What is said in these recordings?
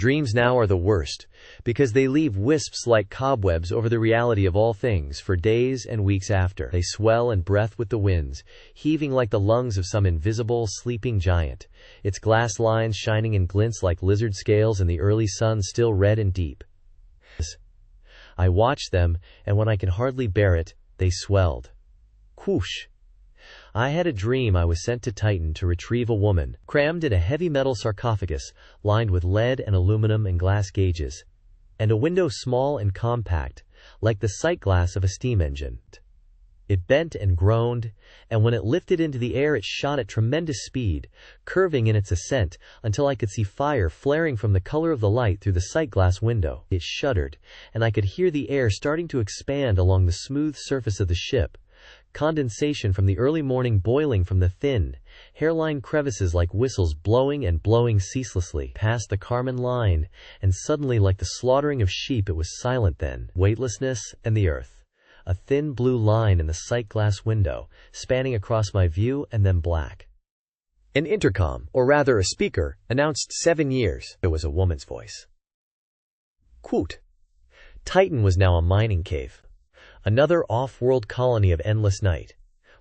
Dreams now are the worst, because they leave wisps like cobwebs over the reality of all things for days and weeks after. They swell and breath with the winds, heaving like the lungs of some invisible, sleeping giant, its glass lines shining in glints like lizard scales in the early sun still red and deep. I watch them, and when I can hardly bear it, they swelled. Whoosh! I had a dream I was sent to Titan to retrieve a woman, crammed in a heavy metal sarcophagus, lined with lead and aluminum and glass gauges, and a window small and compact, like the sight glass of a steam engine. It bent and groaned, and when it lifted into the air it shot at tremendous speed, curving in its ascent until I could see fire flaring from the color of the light through the sight glass window. It shuddered, and I could hear the air starting to expand along the smooth surface of the ship, condensation from the early morning boiling from the thin, hairline crevices like whistles blowing and blowing ceaselessly past the Kármán line, and suddenly like the slaughtering of sheep it was silent then. Weightlessness and the earth. A thin blue line in the sight glass window, spanning across my view, and then black. An intercom, or rather a speaker, announced 7 years. It was a woman's voice. Quote, Titan was now a mining cave. Another off-world colony of endless night,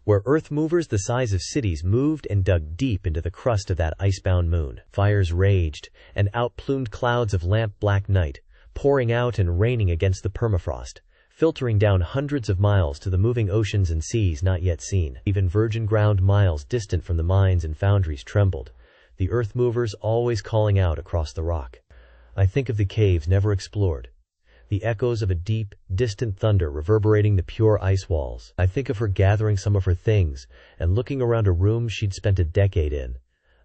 where earth movers the size of cities moved and dug deep into the crust of that icebound moon. Fires raged, and outplumed clouds of lamp-black night, pouring out and raining against the permafrost, filtering down hundreds of miles to the moving oceans and seas not yet seen. Even virgin ground miles distant from the mines and foundries trembled, the earth movers always calling out across the rock. I think of the caves never explored, the echoes of a deep, distant thunder reverberating the pure ice walls. I think of her gathering some of her things and looking around a room she'd spent a decade in,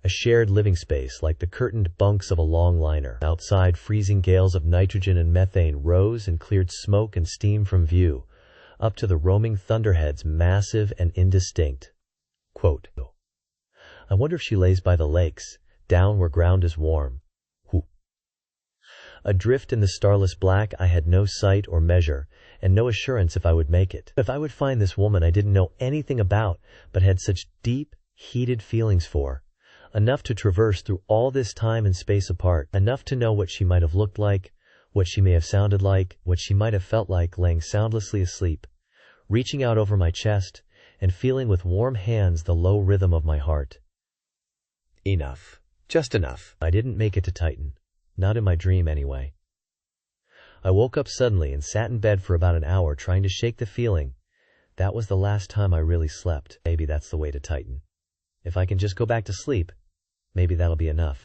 a shared living space like the curtained bunks of a long liner. Outside, freezing gales of nitrogen and methane rose and cleared smoke and steam from view, up to the roaming thunderheads, massive and indistinct. Quote, I wonder if she lays by the lakes, down where ground is warm. Adrift in the starless black, I had no sight or measure, and no assurance if I would make it. If I would find this woman I didn't know anything about, but had such deep, heated feelings for. Enough to traverse through all this time and space apart. Enough to know what she might have looked like, what she may have sounded like, what she might have felt like laying soundlessly asleep, reaching out over my chest, and feeling with warm hands the low rhythm of my heart. Enough. Just enough. I didn't make it to Titan. Not in my dream, anyway. I woke up suddenly and sat in bed for about an hour trying to shake the feeling. That was the last time I really slept. Maybe that's the way to Titan. If I can just go back to sleep, maybe that'll be enough.